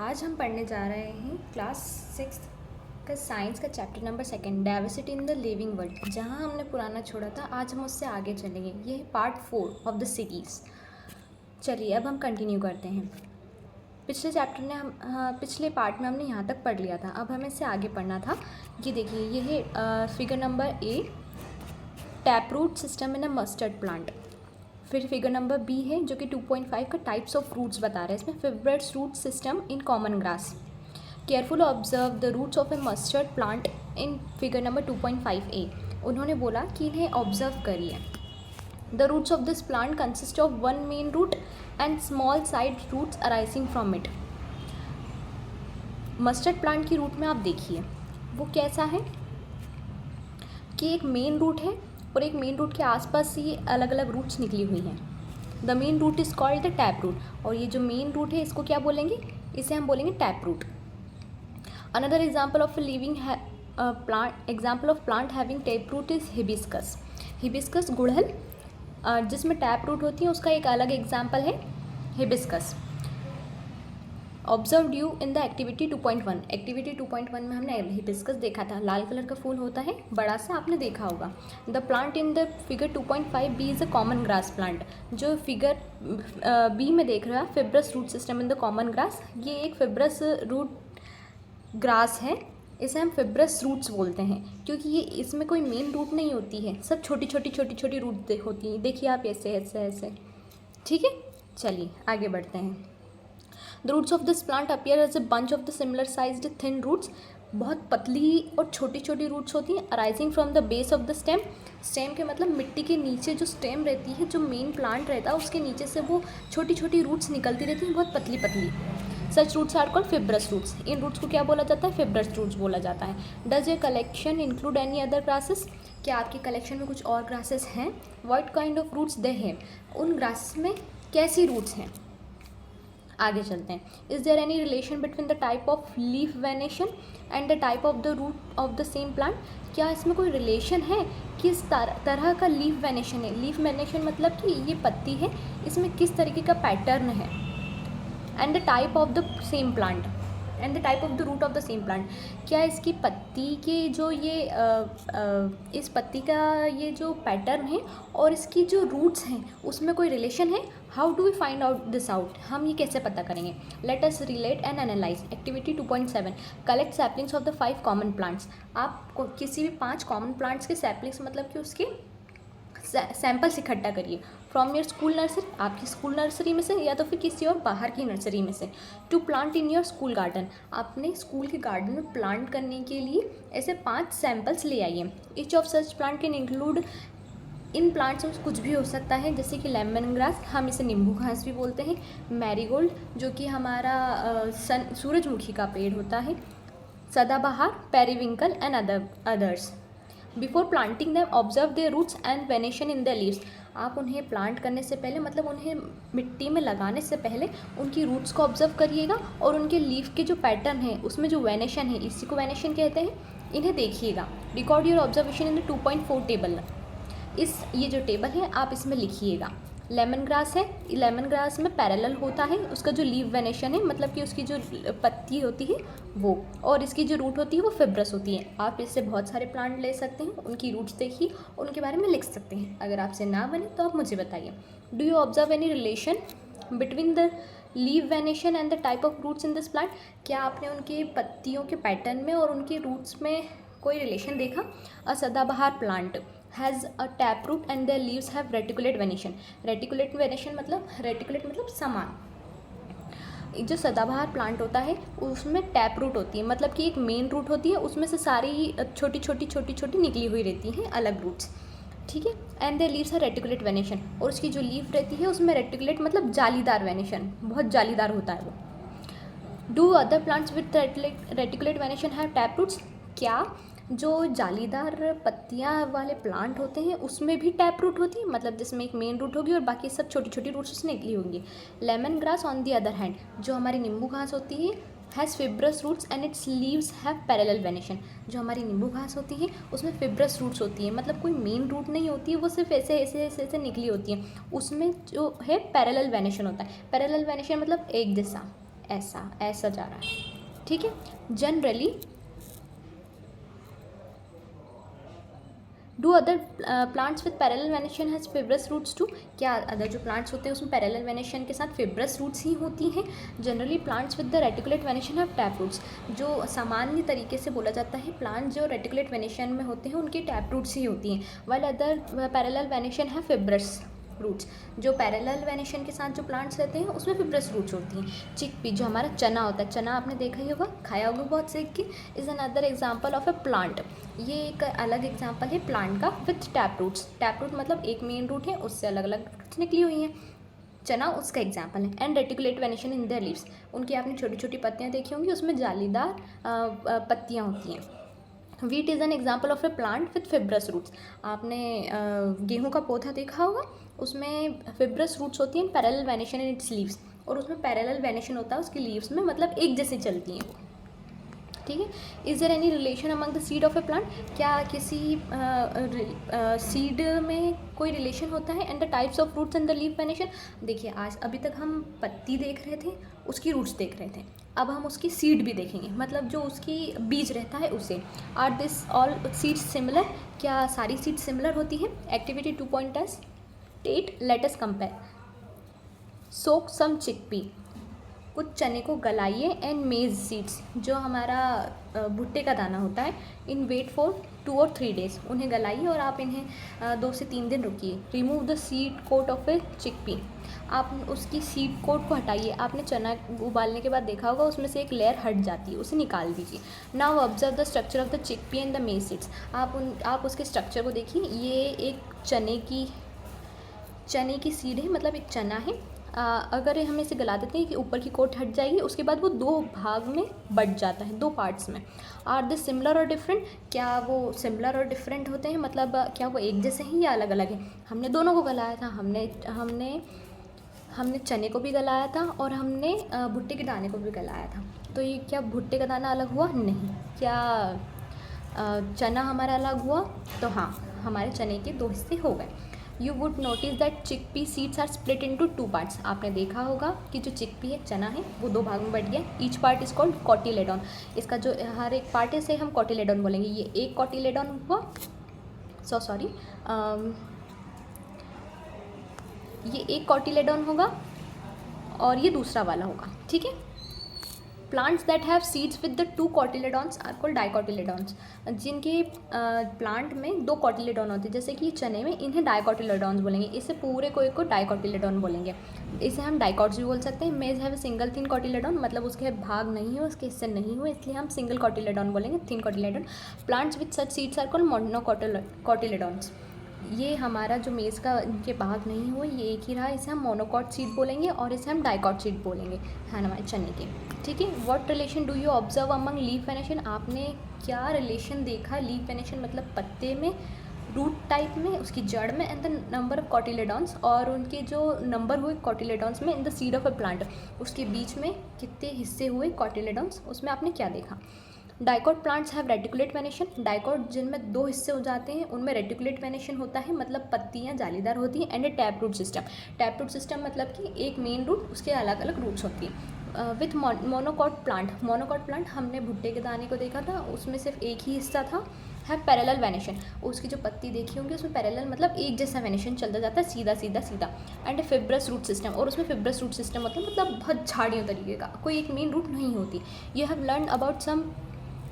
आज हम पढ़ने जा रहे हैं क्लास 6 का साइंस का chapter number 2 diversity in the living world. जहां हमने पुराना छोड़ा था आज हम उससे आगे चलेंगे। ये है पार्ट 4 ऑफ द सीरीज़। चलिए अब हम कंटिन्यू करते हैं। पिछले चैप्टर ने पिछले पार्ट में हमने यहाँ तक पढ़ लिया था। अब हमें इससे आगे पढ़ना था। ये देखिए, ये है figure number A, tap root system in a mustard plant. फिर फिगर नंबर बी है जो कि 2.5 का टाइप्स ऑफ रूट्स बता रहा है। इसमें fibrous root system in common grass. Careful observe the roots of a mustard plant in figure number 2.5 a. उन्होंने बोला कि इन्हें ऑब्जर्व करिए। The roots of this plant consist of one main root and small side roots arising from it. Mustard plant की root में आप देखिए वो कैसा है कि एक मेन रूट है और एक मेन रूट के आसपास ये अलग अलग रूट्स निकली हुई हैं। The main root is called the tap root. और ये जो मेन रूट है इसको क्या बोलेंगे? इसे हम बोलेंगे tap root. Another example of living plant having tap root is hibiscus. Hibiscus गुड़हल जिसमें टैप रूट होती है, उसका एक अलग एग्जाम्पल है hibiscus. Observe you in the activity 2.1। Activity 2.1 में हमने हिबिस्कस देखा था, लाल कलर का फूल होता है, बड़ा सा, आपने देखा होगा। The plant in the figure 2.5 B is a common grass plant. जो फिगर बी में देख रहा है fibrous root system in the common grass, ये एक फिब्रस रूट ग्रास है। इसे हम फिब्रस रूट्स बोलते हैं क्योंकि ये इसमें कोई मेन रूट नहीं होती है, सब छोटी छोटी रूट होती हैं। देखिए आप ऐसे ऐसे ऐसे, ठीक है। चलिए आगे बढ़ते हैं। The roots of this plant appear as a bunch of the similar sized thin roots। बहुत पतली और छोटी छोटी रूट्स होती हैं। Arising from the base of the stem. Stem के मतलब मिट्टी के नीचे जो स्टेम रहती है, जो मेन प्लांट रहता है उसके नीचे से वो छोटी छोटी रूट्स निकलती रहती हैं, बहुत पतली पतली। Such roots are called fibrous roots. इन रूट्स को क्या बोला जाता है? फिब्रस रूट्स बोला जाता है। Does your collection include any other grasses? क्या आपके कलेक्शन में कुछ और ग्रासेस हैं? व्हाट काइंड ऑफ रूट्स दे हैं? उन ग्रासेस में कैसी रूट्स हैं? आगे चलते हैं। Is there any relation between the type of leaf venation and the type of the root of the same plant? क्या इसमें कोई रिलेशन है? किस तरह का लीफ वेनेशन है? लीफ वेनेशन मतलब कि ये पत्ती है, इसमें किस तरीके का पैटर्न है। And the type of the same plant and the type of the root of the same plant. क्या इसकी पत्ती के जो ये इस पत्ती का ये जो पैटर्न है और इसकी जो रूट्स हैं उसमें कोई रिलेशन है? How do we find out this out? हम ये कैसे पता करेंगे? Let us relate and analyse. Activity 2.7 collect saplings of the 5 common plants. आप किसी भी 5 कॉमन प्लांट्स के सैपलिंग्स मतलब कि उसके सैम्पल्स इकट्ठा करिए फ्रॉम योर स्कूल नर्सरी, आपकी स्कूल नर्सरी में से या तो फिर किसी और बाहर की नर्सरी में से। To plant in your school garden, अपने स्कूल के गार्डन में प्लांट करने के लिए ऐसे 5 सैम्पल्स ले आइए। Each of such plant can include, इन प्लांट्स में कुछ भी हो सकता है जैसे कि लेमन ग्रास, हम इसे नींबू घास भी बोलते हैं। मैरीगोल्ड जो कि हमारा सूरजमुखी का पेड़ होता है। सदाबहार, periwinkle and others. Before planting them observe their roots and venation in the leaves. आप उन्हें प्लांट करने से पहले मतलब उन्हें मिट्टी में लगाने से पहले उनकी रूट्स को ऑब्जर्व करिएगा और उनके लीफ के जो पैटर्न है उसमें जो वेनेशन है, इसी को वेनेशन कहते हैं, इन्हें देखिएगा। Record your observation in the 2.4 table. ये जो टेबल है आप इसमें लिखिएगा। लेमन ग्रास है, लेमन ग्रास में पैरेलल होता है, उसका जो लीफ वेनेशन है मतलब कि उसकी जो पत्ती होती है वो, और इसकी जो रूट होती है वो फिब्रस होती है। आप इससे बहुत सारे प्लांट ले सकते हैं, उनकी रूट्स देखिए, उनके बारे में लिख सकते हैं। अगर आपसे ना बने तो आप मुझे बताइए। Do you observe any relation between the leaf venation and the type of roots in this plant? क्या आपने उनके पत्तियों के पैटर्न में और उनके रूट्स में कोई रिलेशन देखा? A sadabahar plant has a tap root and their leaves have reticulate venation. Reticulate venation मतलब समान। जो सदाबहार प्लांट होता है उसमें टैप रूट होती है, मतलब कि एक मेन रूट होती है, उसमें से सारी छोटी छोटी निकली हुई रहती हैं अलग रूट्स, ठीक है। And their leaves are reticulate venation, और उसकी जो लीफ रहती है उसमें रेटिकुलेट मतलब जालीदार वेनेशन, बहुत जालीदार होता है वो। Do other plants with reticulate venation have tap roots? क्या जो जालीदार पत्तियां वाले प्लांट होते हैं उसमें भी टैप रूट होती है, मतलब जिसमें एक मेन रूट होगी और बाकी सब छोटी छोटी रूट्स उसमें निकली होंगी। Lemon grass on the other hand, जो हमारी नींबू घास होती है, has fibrous roots and its leaves have parallel venation. जो हमारी नींबू घास होती है उसमें फिब्रस रूट्स होती है, मतलब कोई मेन रूट नहीं होती है, वो सिर्फ ऐसे ऐसे ऐसे ऐसे निकली होती है, उसमें जो है पैरेलल वेनेशन होता है। पैरेलल वेनेशन मतलब एक जैसा, ऐसा ऐसा जा रहा है, ठीक है। Generally do other plants with parallel venation has fibrous roots too, क्या अदर जो प्लांट्स होते हैं उसमें पैरेलल वेनेशन के साथ फिब्रस रूट्स ही होती हैं। Generally plants with the reticulate venation have tap roots, जो सामान्य तरीके से बोला जाता है प्लांट जो रेटिकुलेट वेनेशन में होते हैं उनकी टैप रूट्स ही होती हैं, वाइल अदर पैरेलल वेनेशन है फिब्रस रूट्स। जो पैरेलल वेनेशन के साथ जो प्लांट्स रहते हैं उसमें फिब्रस रूट्स होती हैं। चिकपी जो हमारा चना होता है, चना आपने देखा ही होगा, खाया होगा बहुत सीख के, is another example of a plant. ये एक अलग एग्जांपल है प्लांट का with tap roots. Tap root मतलब एक मेन रूट है, उससे अलग अलग रूट्स निकली हुई हैं। चना उसका एग्जाम्पल है। And reticulate venation in their leaves, उनकी आपने छोटी छोटी पत्तियाँ देखी होंगी, उसमें जालीदार पत्तियाँ होती हैं। Wheat is an example of a plant with fibrous roots, आपने गेहूं का पौधा देखा होगा, उसमें फिब्रस रूट्स होती हैं, parallel venation in its leaves, और उसमें पैरेलल वेनेशन होता है उसकी लीव्स में, मतलब एक जैसे चलती हैं वो, ठीक है। Is there any relation among the seed of a plant, क्या किसी सीड में कोई रिलेशन होता है। And the types of roots and the leaf venation, देखिए आज अभी तक हम पत्ती देख रहे थे, उसकी रूट्स देख रहे थे, अब हम उसकी सीड भी देखेंगे, मतलब जो उसकी बीज रहता है उसे। Are this all seeds similar, क्या सारी सीड्स सिमिलर होती हैं। Activity 2.8 let us compare. Soak some chickpea, कुछ चने को गलाइए, एंड मेज सीड्स जो हमारा भुट्टे का दाना होता है, इन वेट फॉर 2 और 3 डेज, उन्हें गलाइए और आप इन्हें 2 से 3 दिन रुकिए। Remove the seed coat of a chickpea, आप उसकी सीड कोट को हटाइए। आपने चना उबालने के बाद देखा होगा उसमें से एक लेयर हट जाती है, उसे निकाल दीजिए। Now observe the structure of the chickpea and the मेज सीड्स, आप उसके स्ट्रक्चर को देखिए। ये एक चने की सीड है, मतलब एक चना है। अगर हम इसे गला देते हैं कि ऊपर की कोट हट जाएगी, उसके बाद वो 2 भाग में बट जाता है, 2 पार्ट्स में। आर दे सिमिलर और डिफरेंट, क्या वो सिमिलर और डिफरेंट होते हैं, मतलब क्या वो एक जैसे हैं या अलग अलग हैं। हमने दोनों को गलाया था, हमने चने को भी गलाया था और हमने भुट्टे के दाने को भी गलाया था। तो ये क्या भुट्टे का दाना अलग हुआ? नहीं। क्या चना हमारा अलग हुआ? तो हाँ, हमारे चने के 2 हिस्से हो गए। You would notice that chickpea seeds are split into 2 parts, आपने देखा होगा कि जो चिकपी है, चना है, वो 2 भाग में बट गया। Each part is called cotyledon, इसका जो हर एक पार्ट है इसे हम कॉटिलेडॉन बोलेंगे। ये एक कॉटिलेडॉन हुआ, ये एक कॉटिलेडॉन होगा और ये दूसरा वाला होगा, ठीक है। Plants that have seeds with the 2 cotyledons are called dicotyledons, जिनके प्लांट में 2 कॉटिलेडॉन होते हैं, जैसे कि चने में, इन्हें डाइकॉटिलेडॉन्स बोलेंगे। इसे पूरे को डाइकॉटिलेडॉन बोलेंगे, इसे हम डाइकॉट्स भी बोल सकते हैं। मेज have a single thin cotyledon, मतलब उसके भाग नहीं हुए, उसके हिस्से नहीं हुए, इसलिए हम सिंगल कॉटिलेडॉन बोलेंगे, thin cotyledon. Plants with such seeds are called monocotyledons, ये हमारा जो मेज़ का इनके भाग नहीं हुए, ये एक ही रहा, इसे हम मोनोकॉट सीड बोलेंगे और इसे हम डाइकॉट सीड बोलेंगे, है हमारे चने के, ठीक है। What relation do you observe among leaf venation, आपने क्या रिलेशन देखा लीफ वेनेशन मतलब पत्ते में, रूट टाइप में, उसकी जड़ में, एंड द नंबर ऑफ कॉटिलेडॉन्स, और उनके जो नंबर हुए कॉटिलेडॉन्स में in the seed of a plant, उसके बीच में कितने हिस्से हुए कॉटिलेडॉन्स, उसमें आपने क्या देखा। Dicot plants have reticulate venation, dicot जिनमें 2 हिस्से हो जाते हैं उनमें रेटिकुलेट वेनेशन होता है, मतलब पत्तियाँ जालीदार होती हैं। And a tap root system, tap root system मतलब कि एक मेन रूट, उसके अलग अलग रूट्स होती हैं। विथ मोनोकॉट प्लांट हमने भुट्टे के दाने को देखा था, उसमें सिर्फ एक ही हिस्सा था। है पैरेलल वेनेशन, उसकी जो पत्ती देखी होंगी उसमें पैरेलल मतलब एक जैसा वेनेशन चलता जाता है, सीधा सीधा सीधा। And a fibrous root system, और उसमें फिब्रस रूट सिस्टम मतलब बहुत झाड़ियों तरीके का, कोई एक मेन रूट नहीं होती। You have learn about some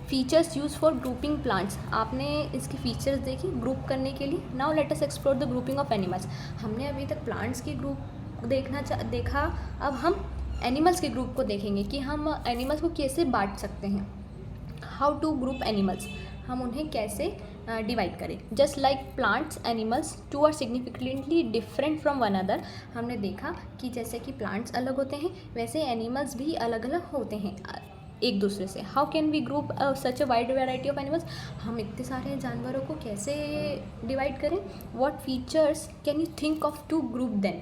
features use for grouping plants, आपने इसकी फीचर्स देखी ग्रुप करने के लिए। Now let us explore the grouping of animals, हमने अभी तक प्लांट्स की ग्रुप देखा, अब हम एनिमल्स के ग्रुप को देखेंगे कि हम एनिमल्स को कैसे बांट सकते हैं। हाउ टू ग्रुप एनिमल्स, हम उन्हें कैसे डिवाइड करें। Just like plants animals too are significantly different from one other, हमने देखा कि जैसे कि प्लांट्स अलग होते हैं वैसे एनिमल्स भी अलग अलग होते हैं एक दूसरे से। How can we group such a wide variety of animals, हम इतने सारे जानवरों को कैसे डिवाइड करें। What features can you think of to group then,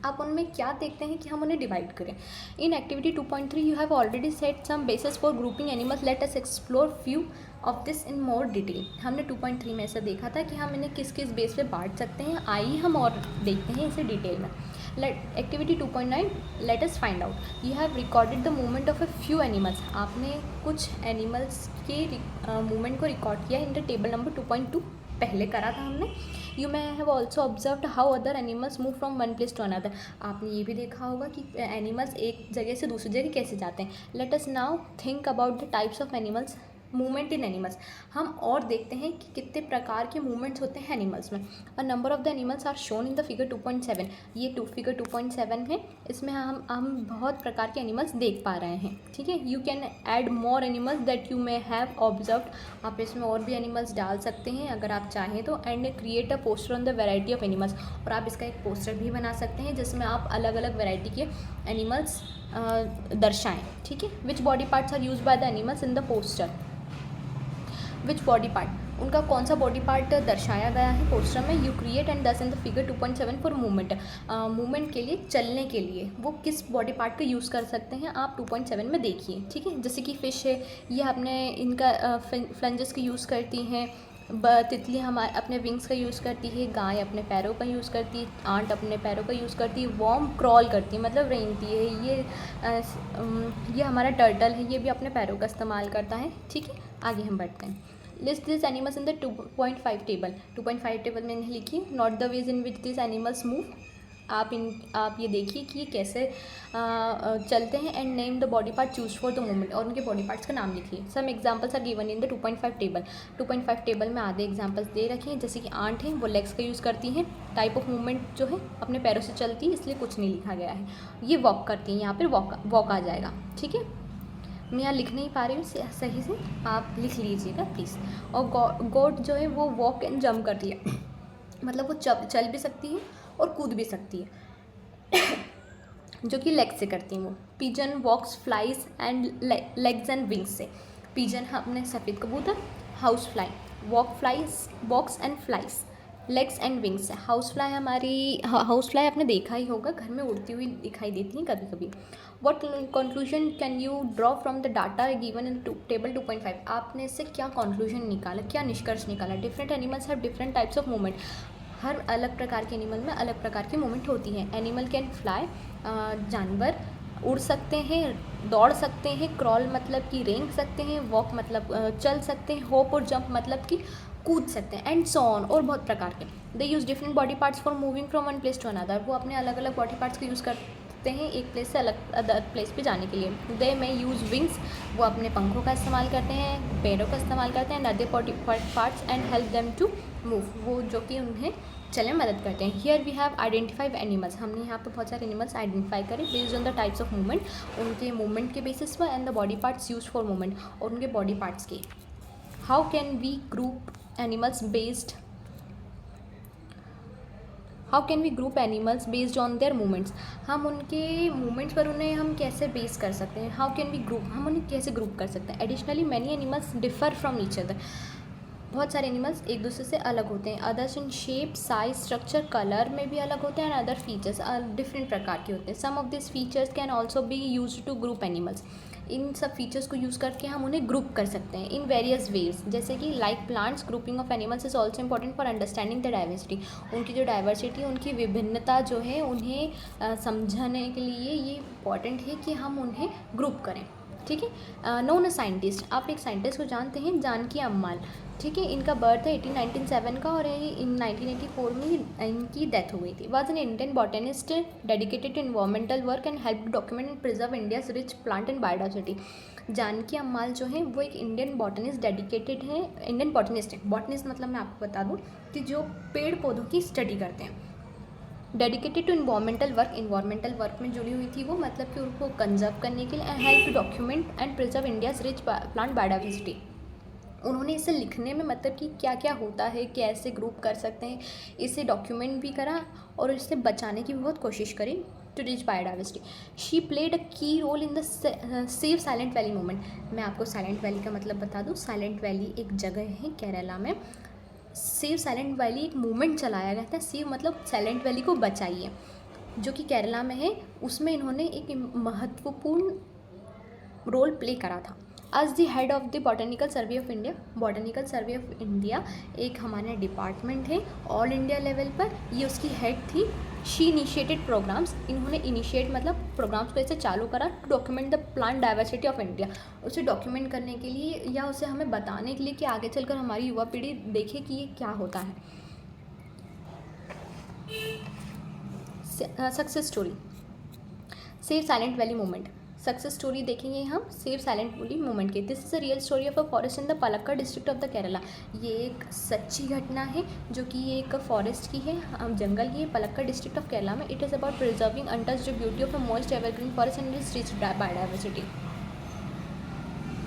आप उनमें क्या देखते हैं कि हम उन्हें डिवाइड करें। In activity 2.3 you have already set some basis for grouping animals, let us explore few of this in more detail. हमने 2.3 में ऐसा देखा था कि हम इन्हें किस किस बेस पे बांट सकते हैं, आइए हम और देखते हैं इसे डिटेल में। Activity 2.9 let us find out. You have recorded the movement of a few animals. आपने कुछ एनिमल्स के मूवमेंट को रिकॉर्ड किया इन द टेबल नंबर 2.2, पहले करा था हमने। You may have also observed how other animals move from one place to another. आपने ये भी देखा होगा कि एनिमल्स एक जगह से दूसरी जगह कैसे जाते हैं। Let us now think about the types of animals movement in animals. हम और देखते हैं कि कितने प्रकार के मूवमेंट्स होते हैं एनिमल्स में। A number of the animals are shown in the figure 2.7। ये फिगर 2.7 है, इसमें हम बहुत प्रकार के एनिमल्स देख पा रहे हैं। ठीक है, you can add more animals that you may have observed. आप इसमें और भी एनिमल्स डाल सकते हैं अगर आप चाहें तो। And create a poster on the variety of animals. और आप इसका एक पोस्टर भी बना सकते हैं जिसमें आप अलग अलग वेराइटी के एनिमल्स दर्शाएँ। ठीक है, which body parts are use by the animals in the poster. Which body part, उनका कौन सा बॉडी पार्ट दर्शाया गया है पोस्टर में। यू क्रिएट एंड दस इन the figure 2.7 for movement. Movement के लिए, चलने के लिए वो किस बॉडी पार्ट का यूज़ कर सकते हैं आप 2.7 में देखिए। ठीक है, जैसे कि फ़िश है, ये अपने इनका फ्लंजेस का यूज़ करती हैं। तितली हमारे अपने विंग्स का यूज़ करती है। गाय अपने पैरों का यूज़ करती है। आंट अपने पैरों का यूज़ करती है। वॉर्म क्रॉल करती है, मतलब रेंगती है। ये हमारा टर्टल है, ये भी अपने पैरों का इस्तेमाल करता है। ठीक है, आगे हम बढ़ते हैं। List this animals in the 2.5 table. 2.5 table में लिखिए note the ways in which this animals move. आप ये देखिए कि ये कैसे चलते हैं। And name the body part choose for the movement. और उनके बॉडी पार्ट्स का नाम लिखिए। Some examples are given in the 2.5 table. 2.5 table में आधे एग्जाम्पल्स दे रखे हैं, जैसे कि आंट है, वो लेग्स का यूज़ करती हैं। टाइप ऑफ मूवमेंट जो है अपने पैरों से चलती है, इसलिए कुछ नहीं लिखा गया है। ये वॉक करती हैं, यहाँ पर वॉक आ जाएगा। ठीक है, मैं यहाँ लिख नहीं पा रही हूँ सही से, आप लिख लीजिएगा प्लीज़। और गोट जो है वो वॉक एंड जंप करती है, मतलब वो चल भी सकती है और कूद भी सकती है, जो कि लेग से करती हैं वो। Pigeon walks flies and legs and wings से। पिजन अपने सफ़ेद कबूतर। House fly walks and flies, legs and wings है। हाउस फ्लाई आपने देखा ही होगा, घर में उड़ती हुई दिखाई देती हैं कभी कभी। What conclusion can you draw from the data given in table 2.5। आपने इससे क्या कंक्लूजन निकाला, क्या निष्कर्ष निकाला। Different animals have different types of movement. हर अलग प्रकार के एनिमल में अलग प्रकार की मूवमेंट होती है। एनिमल कैन फ्लाई, जानवर उड़ सकते हैं, दौड़ सकते हैं। क्रॉल मतलब कि रेंग सकते हैं। वॉक मतलब चल सकते हैं। होप और जंप मतलब कि कूद सकते हैं। एंड सो ऑन, और बहुत प्रकार के। They use different body parts for moving from one place to another. वो अपने अलग अलग बॉडी पार्ट्स का यूज़ करते हैं एक प्लेस से अदर प्लेस पे जाने के लिए। दे में यूज़ विंग्स, वो अपने पंखों का इस्तेमाल करते हैं, पैरों का इस्तेमाल करते हैं। Other body parts and help them to move, वो जो कि उन्हें चलने में मदद करते हैं। Here we have identified animals. हमने यहाँ पर बहुत सारे एनिमल्स आइडेंटिफाई करे based on the types of movement, उनके मूवमेंट के बेसिस पर। And the body parts use for movement, और उनके बॉडी पार्ट्स के। How can we group animals based on their movements. हम उनके मूवमेंट्स पर उन्हें हम कैसे बेस कर सकते हैं। हाउ कैन वी ग्रुप, हम उन्हें कैसे ग्रुप कर सकते हैं। Additionally many animals differ from each other. बहुत सारे एनिमल्स एक दूसरे से अलग होते हैं। Others in shape, size, structure, colour में भी अलग होते हैं। एंड अदर फीचर्स डिफरेंट प्रकार के होते हैं। Some of this features can also be use to group animals. इन सब फीचर्स को यूज़ करके हम उन्हें ग्रुप कर सकते हैं इन वेरियस वेज। जैसे कि like plants, grouping of animals is also important for understanding the diversity. उनकी जो डाइवर्सिटी, उनकी विभिन्नता जो है, उन्हें समझने के लिए ये इम्पॉर्टेंट है कि हम उन्हें ग्रुप करें। ठीक है, नोन अ साइंटिस्ट। आप एक साइंटिस्ट को जानते हैं, जानकी अम्माल। ठीक है, इनका बर्थ है 1897 का, और इन 1984 में इनकी डेथ हो गई थी। Was an Indian botanist dedicated to environmental work and help document and preserve India's rich plant and biodiversity. Janaki Ammal जो है वो एक इंडियन बॉटनिस्ट डेडिकेटेड है। इंडियन बॉटनिस्ट है, बॉटनिस्ट मतलब मैं आपको बता दूँ कि जो पेड़ पौधों की स्टडी करते हैं। डेडिकेटेड टू इन्वायरमेंटल वर्क में जुड़ी हुई थी वो, मतलब कि उनको कंजर्व करने के लिए। Help document and preserve India's rich plant biodiversity. उन्होंने इसे लिखने में, मतलब कि क्या क्या होता है, कैसे ग्रुप कर सकते हैं, इसे डॉक्यूमेंट भी करा और इसे बचाने की भी बहुत कोशिश करी to rich biodiversity. She played a key role in the save Silent Valley movement. मैं आपको साइलेंट वैली का मतलब बता दूँ। साइलेंट वैली एक जगह है केरला में। सेव साइलेंट वैली एक मूवमेंट चलाया गया था। सेव मतलब साइलेंट वैली को बचाइए, जो कि केरला में है। उसमें इन्होंने एक महत्वपूर्ण रोल प्ले करा था। As the head of the botanical survey of India, botanical survey of India एक हमारा डिपार्टमेंट है ऑल इंडिया लेवल पर, ये उसकी हेड थी। शी इनिशिएटेड प्रोग्राम्स, इन्होंने इनिशिएट मतलब प्रोग्राम्स को ऐसे चालू करा to document the plant diversity of India, उसे डॉक्यूमेंट करने के लिए या उसे हमें बताने के लिए कि आगे चलकर हमारी युवा पीढ़ी देखे कि ये क्या होता है। Success story, save Silent Valley movement. Success story देखेंगे हम सेव साइलेंट वैली मूवमेंट की। This is a real story of a forest in the Palakkad district of the Kerala. ये एक सच्ची घटना है जो कि ये एक फॉरेस्ट की है, जंगल की है, पलक्कड़ डिस्ट्रिक्ट ऑफ केरला में। It is about preserving untouched beauty of a most evergreen forest and it's rich biodiversity.